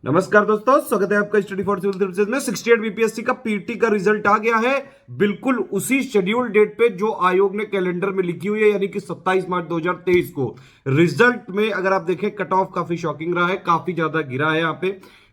नमस्कार दोस्तों, स्वागत है आपका स्टडी फॉर सिविल सर्विसेज में। 68 बीपीएससी का पीटी का रिजल्ट आ गया है, बिल्कुल उसी शेड्यूल डेट पे जो आयोग ने कैलेंडर में लिखी हुई है, यानी कि 27 मार्च 2023 को। रिजल्ट में अगर आप देखें, कट ऑफ काफी शॉकिंग रहा है, काफी ज्यादा गिरा है। यहाँ पे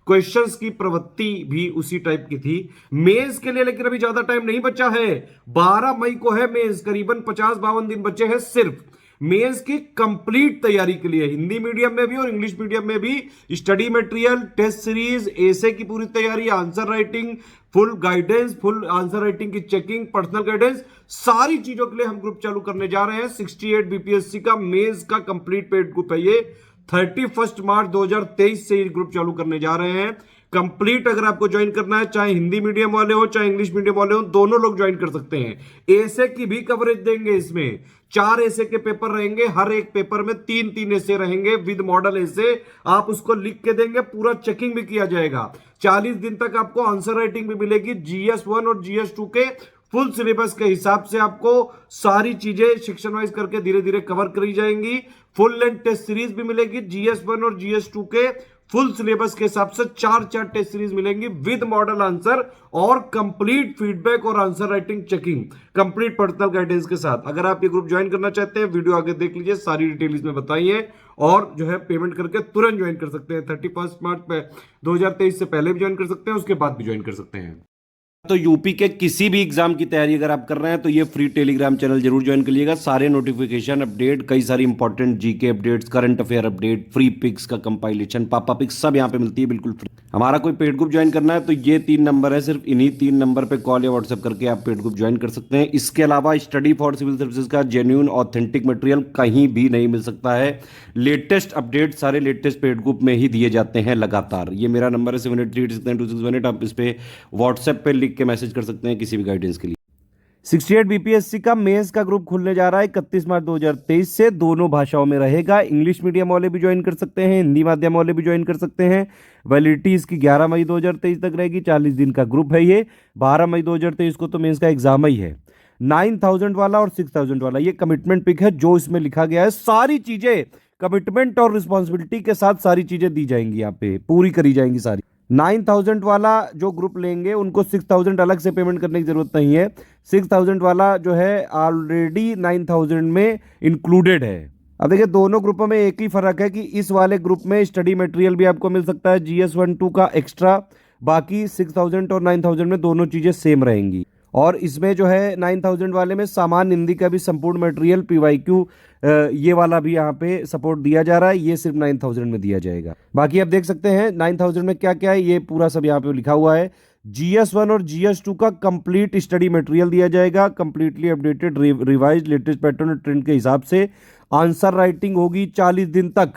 क्वेश्चंस की प्रवृत्ति भी उसी टाइप की थी। मेंस के लिए लेकिन अभी ज्यादा टाइम नहीं बचा है, 12 मई को है मेंस, करीबन 50-52 दिन बचे हैं सिर्फ मेंस की कंप्लीट तैयारी के लिए। हिंदी मीडियम में भी और इंग्लिश मीडियम में भी स्टडी मटेरियल, टेस्ट सीरीज, एसे की पूरी तैयारी, answer writing, full guidance, full answer writing की चेकिंग, पर्सनल गाइडेंस, सारी चीजों के लिए हम ग्रुप चालू करने जा रहे हैं। 68 बीपीएससी का मेंस का कंप्लीट पेड ग्रुप है ये। 31 मार्च 2023 से ये ग्रुप चालू करने जा रहे हैं। कंप्लीट अगर आपको ज्वाइन करना है, चाहे हिंदी मीडियम वाले हो चाहे इंग्लिश मीडियम वाले हो, दोनों लोग ज्वाइन कर सकते हैं। एसे की भी कवरेज देंगे, इसमें 4 एसे के पेपर रहेंगे, हर एक पेपर में 3-3 एसे रहेंगे विद मॉडल एसे। आप उसको लिख के देंगे, पूरा चेकिंग भी किया जाएगा। 40 दिन तक आपको आंसर राइटिंग भी मिलेगी, GS1 और GS2 के फुल सिलेबस के हिसाब से आपको सारी चीजें सेक्शन वाइज करके धीरे धीरे कवर करी जाएंगी। फुल लेंथ टेस्ट सीरीज भी मिलेगी, GS1 और GS2 के फुल सिलेबस के हिसाब से 4 टेस्ट सीरीज मिलेंगी विद मॉडल आंसर और कंप्लीट फीडबैक और answer writing checking, complete personal guidance के साथ। अगर आप ये ग्रुप ज्वाइन करना चाहते हैं, वीडियो आगे देख लीजिए, सारी डिटेल इसमें बताई है। और जो है पेमेंट करके तुरंत ज्वाइन कर सकते हैं। 31 मार्च 2023 से पहले भी ज्वाइन कर सकते हैं, उसके बाद भी ज्वाइन कर सकते हैं। तो यूपी के किसी भी एग्जाम की तैयारी अगर आप कर रहे हैं तो ये फ्री टेलीग्राम चैनल जरूर ज्वाइन कर लीजिएगा। सारे नोटिफिकेशन अपडेट, कई सारी important GK updates, current affair update, free pics का कंपाइलेशन, पापा पिक्स सब यहाँ पे मिलती है बिल्कुल फ्री। हमारा कोई पेड ग्रुप ज्वाइन करना है तो ये 3 नंबर है, सिर्फ इन्हीं 3 नंबर पे कॉल या व्हाट्सएप करके आप पेड ग्रुप ज्वाइन कर सकते हैं। इसके अलावा स्टडी फॉर सिविल सर्विसेज का जेन्युइन ऑथेंटिक मटेरियल कहीं भी नहीं मिल सकता है। लेटेस्ट अपडेट सारे लेटेस्ट पेड ग्रुप में ही दिए जाते हैं लगातार। ये मेरा नंबर है 7838692618। आप इस पे व्हाट्सएप पे लिख के मैसेज कर सकते हैं किसी भी गाइडेंस के लिए। 68 बीपीएससी का मेंस का ग्रुप खुलने जा रहा है 31 मार्च 2023 से। दोनों भाषाओं में रहेगा। इंग्लिश मीडियम वाले भी ज्वाइन कर सकते हैं, हिंदी माध्यम वाले भी ज्वाइन कर सकते हैं। वैलिडिटी इसकी 11 मई 2023 तक रहेगी। 40 दिन का ग्रुप है ये। 12 मई 2023 को तो मेंस का एग्जाम ही है। 9000 वाला और 6000 वाला ये कमिटमेंट पिक है जो इसमें लिखा गया है। सारी चीजें कमिटमेंट और रिस्पॉन्सिबिलिटी के साथ सारी चीजें दी जाएंगी, यहाँ पे पूरी करी जाएंगी सारी। 9000 वाला जो ग्रुप लेंगे उनको 6000 अलग से पेमेंट करने की जरूरत नहीं है। 6000 वाला जो है ऑलरेडी 9000 में इंक्लूडेड है। अब देखिए, दोनों ग्रुपों में एक ही फर्क है कि इस वाले ग्रुप में स्टडी मटेरियल भी आपको मिल सकता है, GS1-2 का एक्स्ट्रा। बाकी 6000 और 9000 में दोनों चीजें सेम रहेंगी। और इसमें जो है 9000 वाले में सामान्य हिंदी का भी संपूर्ण मटेरियल, PYQ ये वाला भी यहाँ पे सपोर्ट दिया जा रहा है। ये सिर्फ 9000 में दिया जाएगा। बाकी आप देख सकते हैं 9000 में क्या क्या है, ये पूरा सब यहाँ पे लिखा हुआ है। GS1 और GS2 का कंप्लीट स्टडी मटेरियल दिया जाएगा, completely updated revise latest pattern और ट्रेंड के हिसाब से। आंसर राइटिंग होगी 40 दिन तक।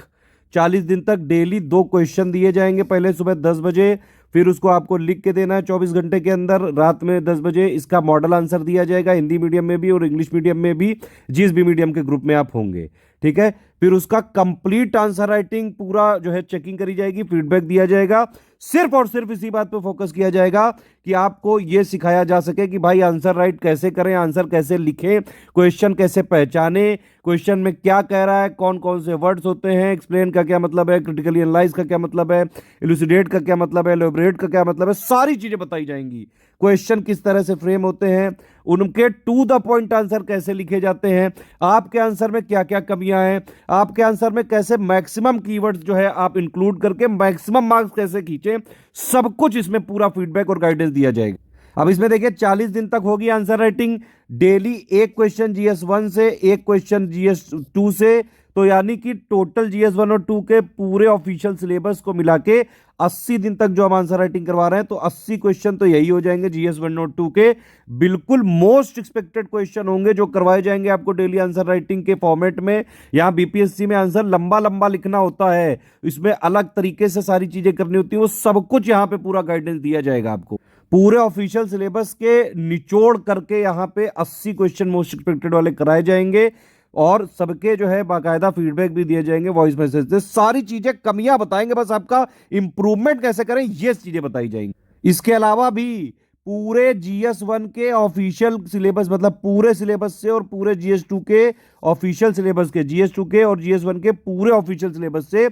40 दिन तक डेली 2 क्वेश्चन दिए जाएंगे, पहले सुबह 10 बजे, फिर उसको आपको लिख के देना है 24 घंटे के अंदर। रात में 10 बजे इसका मॉडल आंसर दिया जाएगा, हिंदी मीडियम में भी और इंग्लिश मीडियम में भी, जिस भी मीडियम के ग्रुप में आप होंगे। ठीक है, फिर उसका कंप्लीट आंसर राइटिंग पूरा जो है चेकिंग करी जाएगी, फीडबैक दिया जाएगा। सिर्फ और सिर्फ इसी बात पे फोकस किया जाएगा कि आपको यह सिखाया जा सके कि भाई आंसर राइट कैसे करें, आंसर कैसे लिखें, क्वेश्चन कैसे पहचाने, क्वेश्चन में क्या कह रहा है, कौन कौन से वर्ड्स होते हैं, एक्सप्लेन का क्या मतलब है, क्रिटिकली एनालाइज का क्या मतलब है, इलुसिडेट का क्या मतलब है, एलैबोरेट का क्या मतलब है, सारी चीजें बताई जाएंगी। क्वेश्चन किस तरह से फ्रेम होते हैं, उनके टू द पॉइंट आंसर कैसे लिखे जाते हैं, आपके आंसर में क्या क्या कमियां हैं, आपके आंसर में कैसे मैक्सिमम कीवर्ड्स जो है आप इंक्लूड करके मैक्सिमम मार्क्स कैसे खींचें, सब कुछ इसमें पूरा फीडबैक और गाइडेंस दिया जाएगा। अब इसमें देखिए 40 दिन तक होगी आंसर राइटिंग। डेली एक क्वेश्चन GS1 से, एक क्वेश्चन GS2 से, तो यानी कि टोटल GS1 और 2 के पूरे ऑफिशियल सिलेबस को मिला के 80 दिन तक जो हम आंसर राइटिंग करवा रहे हैं, तो 80 क्वेश्चन तो यही हो जाएंगे GS1 और 2 के। बिल्कुल मोस्ट एक्सपेक्टेड क्वेश्चन होंगे जो करवाए जाएंगे आपको डेली आंसर राइटिंग के फॉर्मेट में। यहाँ बीपीएससी में आंसर लंबा लंबा लिखना होता है, इसमें अलग तरीके से सारी चीजें करनी होती है, वो सब कुछ यहाँ पे पूरा गाइडेंस दिया जाएगा आपको। पूरे ऑफिशियल सिलेबस के निचोड़ करके यहाँ पे 80 क्वेश्चन मोस्ट एक्सपेक्टेड वाले कराए जाएंगे और सबके जो है बाकायदा फीडबैक भी दिए जाएंगे वॉइस मैसेज से। सारी चीजें कमियां बताएंगे, बस आपका इंप्रूवमेंट कैसे करें ये चीजें बताई जाएंगी। इसके अलावा भी पूरे GS1 के ऑफिशियल सिलेबस, मतलब पूरे सिलेबस से, और पूरे GS2 के ऑफिशियल सिलेबस के, GS2 के और GS1 के पूरे ऑफिशियल सिलेबस से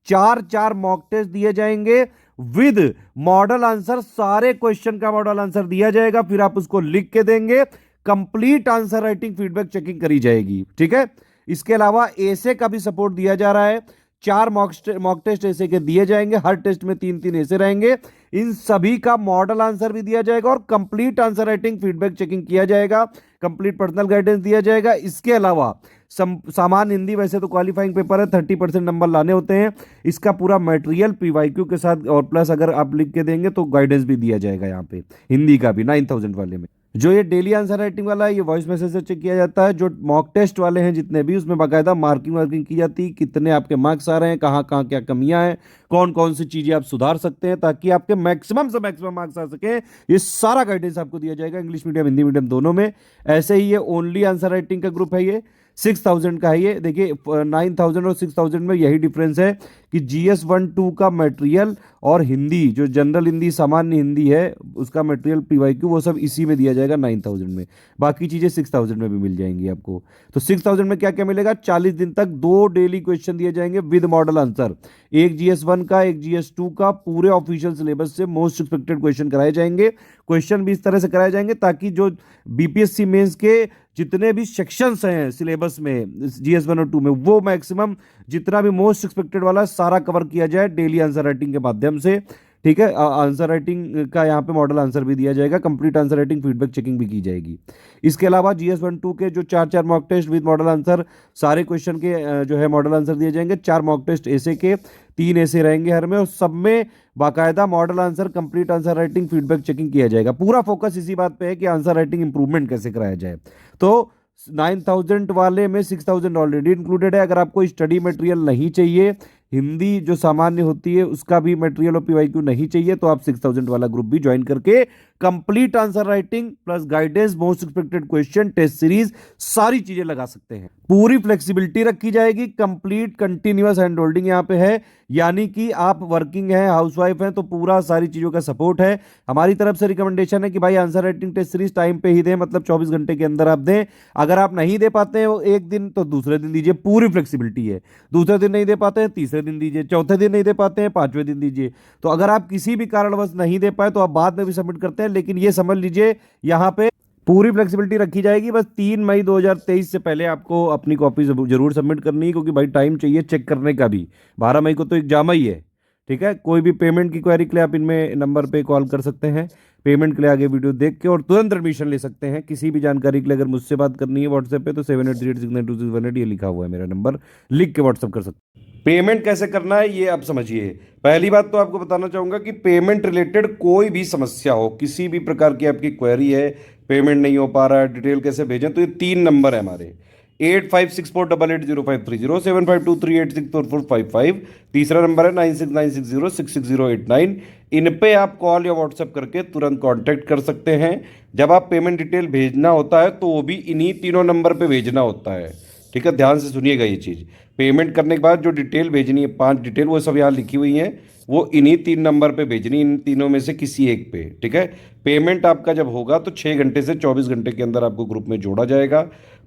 4 मॉक टेस्ट दिए जाएंगे। विद मॉडल आंसर, सारे क्वेश्चन का मॉडल आंसर दिया जाएगा, फिर आप उसको लिख के देंगे, complete answer writing feedback checking करी जाएगी। ठीक है, इसके अलावा एसे का भी सपोर्ट दिया जा रहा है, 4 मॉक टेस्ट ऐसे के दिए जाएंगे, हर टेस्ट में 3-3 ऐसे रहेंगे, इन सभी का मॉडल आंसर भी दिया जाएगा और complete answer writing feedback checking किया जाएगा, कंप्लीट पर्सनल गाइडेंस दिया जाएगा। इसके अलावा सामान्य हिंदी, वैसे तो क्वालिफाइंग पेपर है, 30% नंबर लाने होते हैं, इसका पूरा मटेरियल पीवाईक्यू के साथ और प्लस अगर आप लिख के देंगे तो गाइडेंस भी दिया जाएगा यहाँ पे, हिंदी का भी 9000 वाले में। जो ये डेली आंसर राइटिंग वाला है, ये वॉइस मैसेज से चेक किया जाता है। जो मॉक टेस्ट वाले हैं जितने भी, उसमें बाकायदा मार्किंग वार्किंग की जाती है, कितने आपके मार्क्स आ रहे हैं, कहाँ कहाँ क्या कमियां हैं, कौन कौन सी चीजें आप सुधार सकते हैं, ताकि आपके मैक्सिमम से मैक्सिमम मार्क्स आ सके। ये सारा गाइडेंस आपको दिया जाएगा, इंग्लिश मीडियम हिंदी मीडियम दोनों में। ऐसे ही ये ओनली आंसर राइटिंग का ग्रुप है, ये 6000 का है। ये देखिए 9000 और 6000 में यही डिफरेंस है कि GS 1-2 का मटेरियल और हिंदी, जो जनरल हिंदी सामान्य हिंदी है, उसका मटेरियल पीवाईक्यू वो सब इसी में दिया जाएगा 9000 में, बाकी चीजें 6000 में भी मिल जाएंगी आपको। तो 6000 में क्या क्या मिलेगा, 40 दिन तक 2 डेली क्वेश्चन दिए जाएंगे विद मॉडल आंसर, एक GS 1 का एक GS 2 का, पूरे ऑफिशियल सिलेबस से मोस्ट एक्सपेक्टेड क्वेश्चन कराए जाएंगे। क्वेश्चन भी इस तरह से कराए जाएंगे ताकि जो BPSC मेंस के जितने भी सेक्शंस हैं सिलेबस में GS 1 और 2 में, वो मैक्सिमम जितना भी मोस्ट एक्सपेक्टेड वाला सारा कवर किया जाए डेली आंसर राइटिंग के माध्यम से। ठीक है, आंसर राइटिंग का यहाँ पे मॉडल आंसर भी दिया जाएगा, complete answer writing feedback checking भी की जाएगी। इसके अलावा GS 1-2 के जो 4-4 mock test with model answer, सारे क्वेश्चन के जो है मॉडल आंसर दिए जाएंगे, 4 मॉक टेस्ट ऐसे के, 3 ऐसे रहेंगे हर में, और सब में बाकायदा model answer, complete answer writing feedback checking किया जाएगा। पूरा फोकस इसी बात पे है कि आंसर राइटिंग इंप्रूवमेंट कैसे कराया जाए। तो 9000 वाले में 6000 ऑलरेडी इंक्लूडेड है। अगर आपको स्टडी मटेरियल नहीं चाहिए, हिंदी जो सामान्य होती है उसका भी मटेरियल और पीवाईक्यू नहीं चाहिए, तो आप 6000 वाला ग्रुप भी ज्वाइन करके complete answer writing plus guidance, most expected question, test series, सारी चीजें लगा सकते हैं। पूरी फ्लेक्सिबिलिटी रखी जाएगी, कंप्लीट कंटिन्यूअस हैंड होल्डिंग यहाँ पे है, यानी कि आप वर्किंग हैं, हाउसवाइफ हैं, तो पूरा सारी चीजों का सपोर्ट है। हमारी तरफ से रिकमेंडेशन है कि भाई answer writing test series time पे ही दें, मतलब 24 घंटे के अंदर आप दें। अगर आप नहीं दे पाते हैं एक दिन, तो दूसरे दिन दीजिए, पूरी फ्लेक्सिबिलिटी है। दूसरे दिन नहीं दे पाते हैं, तीसरे दिन दीजिए, चौथे दिन नहीं दे पाते हैं, 5वें दिन दीजिए। तो अगर आप किसी भी कारणवश नहीं दे पाए तो आप बाद में भी सबमिट करते हैं, लेकिन ये समझ लीजिए यहाँ पे पूरी फ्लेक्सिबिलिटी रखी जाएगी। बस 3 मई 2023 से पहले आपको अपनी कॉपी जरूर सबमिट करनी है, क्योंकि भाई टाइम चाहिए चेक करने का भी। 12 मई को तो एग्जाम ही है। ठीक है, कोई भी पेमेंट की क्वेरी के लिए आप इनमें नंबर पे कॉल कर सकते हैं, पेमेंट के लिए आगे वीडियो देख के, और तुरंत एडमिशन ले सकते हैं। किसी भी जानकारी के लिए अगर मुझसे बात करनी है व्हाट्सएप पे, तो 7838692618 ये लिखा हुआ है मेरा नंबर, लिख के व्हाट्सएप कर सकते हैं। पेमेंट कैसे करना है ये आप समझिए। पहली बात तो आपको बताना चाहूंगा कि पेमेंट रिलेटेड कोई भी समस्या हो, किसी भी प्रकार की आपकी क्वेरी है, पेमेंट नहीं हो पा रहा है, डिटेल कैसे भेजें, तो ये 3 नंबर है हमारे, 8564880530, 7523864455। तीसरा नंबर है 9696066089। इन पे आप कॉल या व्हाट्सएप करके तुरंत कांटेक्ट कर सकते हैं। जब आप पेमेंट डिटेल भेजना होता है तो वो भी इन्हीं तीनों नंबर पे भेजना होता है। ठीक है, ध्यान से सुनिएगा ये चीज़। पेमेंट करने के बाद जो डिटेल भेजनी है, 5 डिटेल, वो सब यहाँ लिखी हुई हैं, वो इन्हीं 3 नंबर पे भेजनी, इन तीनों में से किसी एक पे। ठीक है, पेमेंट आपका जब होगा तो 6 घंटे से 24 घंटे के अंदर आपको ग्रुप में जोड़ा जाएगा।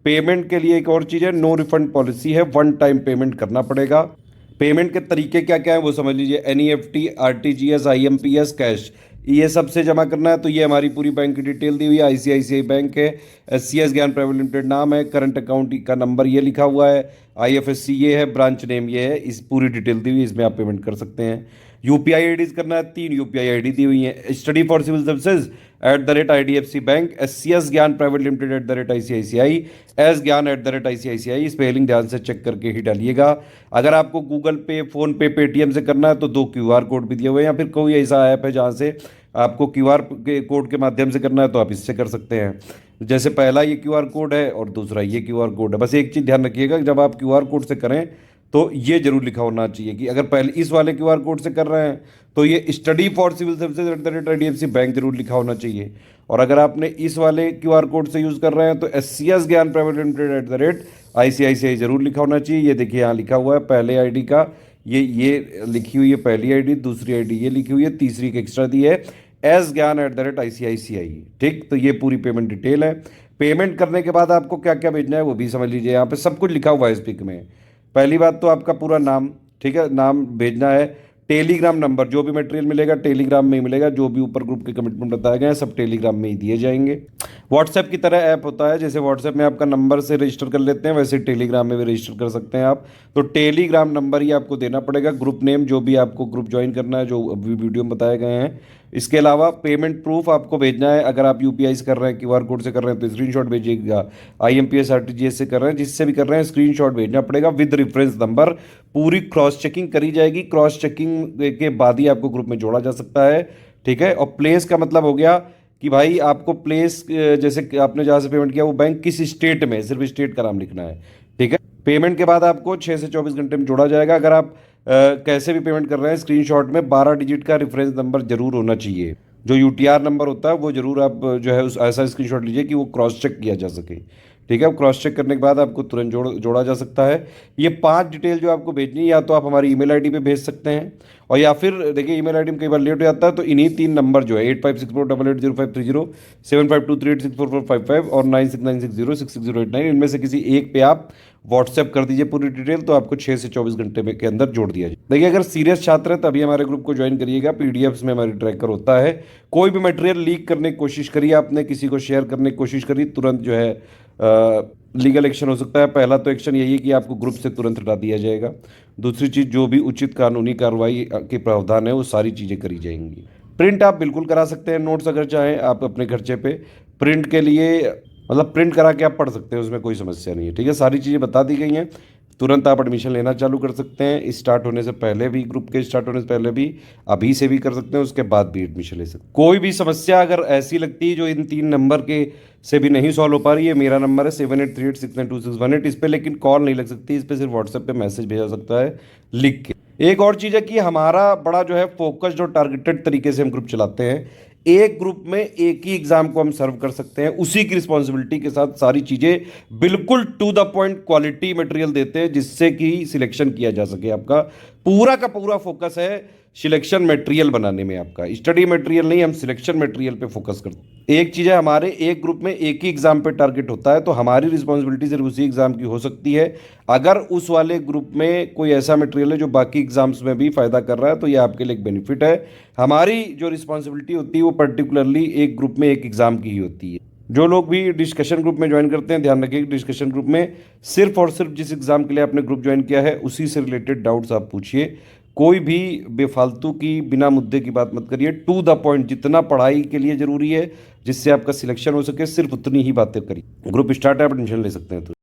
पेमेंट के लिए एक और चीज़ है, नो रिफंड पॉलिसी है, 1 टाइम पेमेंट करना पड़ेगा। पेमेंट के तरीके क्या क्या है वो समझ लीजिए, NEFT, RTGS, IMPS, कैश, ये सबसे जमा करना है। तो ये हमारी पूरी बैंक की डिटेल दी हुई है, ICICI बैंक है, SCS ज्ञान प्राइवेट लिमिटेड नाम है, करंट अकाउंट का नंबर ये लिखा हुआ है, IFSC ये है, ब्रांच नेम ये है, इस पूरी डिटेल दी हुई है, इसमें आप पेमेंट कर सकते हैं। UPI IDs करना है, 3 UPI ID दी हुई है, study for civil services @IDFC bank, SCS Gyan private limited @ICICI, S Gyan @ICICI, spelling ध्यान से चेक करके ही डालिएगा। अगर आपको गूगल पे, फोन पे, पेटीएम से करना है तो 2 QR कोड भी दिए हुए हैं, या फिर कोई ऐसा ऐप है जहाँ से आपको QR कोड के माध्यम से करना है तो आप इससे कर सकते हैं। जैसे पहला ये QR कोड है और दूसरा ये QR कोड है। बस एक चीज़ ध्यान रखिएगा, जब आप QR कोड से करें तो ये जरूर लिखा होना चाहिए कि अगर पहले इस वाले QR कोड से कर रहे हैं तो ये study for civil services @IDFC bank जरूर लिखा होना चाहिए। और अगर आपने इस वाले QR कोड से यूज़ कर रहे हैं तो SCS Gyan private limited @ICICI जरूर लिखा होना चाहिए। ये देखिए यहाँ लिखा हुआ है पहले ID का, ये लिखी हुई है पहली ID, दूसरी ID ये लिखी हुई है, तीसरी एक एक्स्ट्रा दी है, एस ज्ञान @ICICI। ठीक, तो ये पूरी पेमेंट डिटेल है। पेमेंट करने के बाद आपको क्या क्या भेजना है वो भी समझ लीजिए, यहाँ पे सब कुछ लिखा हुआ है इस पिक में। पहली बात तो आपका पूरा नाम, ठीक है, नाम भेजना है, टेलीग्राम नंबर, जो भी मटेरियल मिलेगा टेलीग्राम में ही मिलेगा, जो भी ऊपर ग्रुप के कमिटमेंट बताए गए हैं सब टेलीग्राम में ही दिए जाएंगे। व्हाट्सएप की तरह ऐप होता है, जैसे व्हाट्सएप में आपका नंबर से रजिस्टर कर लेते हैं वैसे टेलीग्राम में भी रजिस्टर कर सकते हैं आप। तो टेलीग्राम नंबर ही आपको देना पड़ेगा, ग्रुप नेम जो भी आपको ग्रुप ज्वाइन करना है, जो अभी वीडियो में बताए गए हैं। इसके अलावा पेमेंट प्रूफ आपको भेजना है, अगर आप यूपीआई से कर रहे हैं, क्यूआर कोड से कर रहे हैं तो स्क्रीनशॉट भेजिएगा, आईएमपीएस आरटीजीएस से कर रहे हैं, जिससे भी कर रहे हैं स्क्रीनशॉट भेजना पड़ेगा विद रेफरेंस नंबर। पूरी क्रॉस चेकिंग करी जाएगी, क्रॉस चेकिंग के बाद ही आपको ग्रुप में जोड़ा जा सकता है। ठीक है, और प्लेस का मतलब हो गया कि भाई आपको प्लेस, जैसे आपने जहाँ से पेमेंट किया वो बैंक किस स्टेट में, सिर्फ स्टेट का नाम लिखना है। ठीक है, पेमेंट के बाद आपको 6 से 24 घंटे में जोड़ा जाएगा। अगर आप कैसे भी पेमेंट कर रहे हैं, स्क्रीनशॉट में 12 डिजिट का रेफरेंस नंबर जरूर होना चाहिए। जो यूटीआर नंबर होता है वो जरूर आप जो है उस ऐसा स्क्रीनशॉट लीजिए कि वो क्रॉस चेक किया जा सके। ठीक है, क्रॉस चेक करने के बाद आपको तुरंत जोड़ा जा सकता है। ये 5 डिटेल जो आपको भेजनी है, या तो आप हमारी ईमेल आईडी पे भेज सकते हैं, और या फिर देखिए ईमेल आईडी में कई बार लेट हो जाता है, तो इन्हीं 3 नंबर जो है 8564880530, 7523864455 और 9696066089, इनमें से किसी एक पे आप व्हाट्सएप कर दीजिए पूरी डिटेल, तो आपको 6 से 24 घंटे में के अंदर जोड़ दिया जाए। देखिए, अगर सीरियस छात्र है तभी हमारे ग्रुप को ज्वाइन करिएगा, पीडीएफ्स में हमारी ट्रैकर होता है। कोई भी मटेरियल लीक करने की कोशिश करिए, आपने किसी को शेयर करने की कोशिश करी, तुरंत जो है लीगल एक्शन हो सकता है। पहला तो एक्शन यही है कि आपको ग्रुप से तुरंत हटा दिया जाएगा। दूसरी चीज़, जो भी उचित कानूनी कार्रवाई के प्रावधान है वो सारी चीज़ें करी जाएंगी। प्रिंट आप बिल्कुल करा सकते हैं, नोट्स अगर चाहें आप अपने खर्चे पे। प्रिंट के लिए मतलब प्रिंट करा के आप पढ़ सकते हैं, उसमें कोई समस्या नहीं है। ठीक है, सारी चीज़ें बता दी गई हैं। तुरंत आप एडमिशन लेना चालू कर सकते हैं, स्टार्ट होने से पहले भी, ग्रुप के स्टार्ट होने से पहले भी, अभी से भी कर सकते हैं, उसके बाद भी एडमिशन ले सकते हैं। कोई भी समस्या अगर ऐसी लगती है जो इन 3 नंबर के से भी नहीं सॉल्व हो पा रही है, मेरा नंबर है 7838692618, इस पर लेकिन कॉल नहीं लग सकती, इस पर सिर्फ व्हाट्सएप पे मैसेज भेजा सकता है लिख के। एक और चीज़ है कि हमारा बड़ा जो है फोकस्ड और टारगेटेड तरीके से हम ग्रुप चलाते हैं। एक ग्रुप में एक ही एग्जाम को हम सर्व कर सकते हैं, उसी की रिस्पॉन्सिबिलिटी के साथ सारी चीज़ें बिल्कुल to the point quality material देते हैं, जिससे कि सिलेक्शन किया जा सके। आपका पूरा का पूरा फोकस है सिलेक्शन मटेरियल बनाने में, आपका स्टडी मटेरियल नहीं, हम सिलेक्शन मटेरियल पे फोकस करते हैं। एक चीज़ है, हमारे एक ग्रुप में एक ही एग्जाम पे टारगेट होता है, तो हमारी रिस्पॉन्सिबिलिटी सिर्फ उसी एग्जाम की हो सकती है। अगर उस वाले ग्रुप में कोई ऐसा मटेरियल है जो बाकी एग्जाम्स में भी फायदा कर रहा है, तो ये आपके लिए एक बेनिफिट है। हमारी जो रिस्पॉन्सिबिलिटी होती है वो पर्टिकुलरली एक ग्रुप में एक एग्जाम की ही होती है। जो लोग भी डिस्कशन ग्रुप में ज्वाइन करते हैं, ध्यान रखिए डिस्कशन ग्रुप में सिर्फ और सिर्फ जिस एग्जाम के लिए आपने ग्रुप ज्वाइन किया है उसी से रिलेटेड डाउट्स आप पूछिए। कोई भी बेफालतू की बिना मुद्दे की बात मत करिए, टू द पॉइंट, जितना पढ़ाई के लिए जरूरी है जिससे आपका सिलेक्शन हो सके सिर्फ उतनी ही बातें करिए। ग्रुप स्टार्ट है, आप एडमिशन ले सकते हैं। तो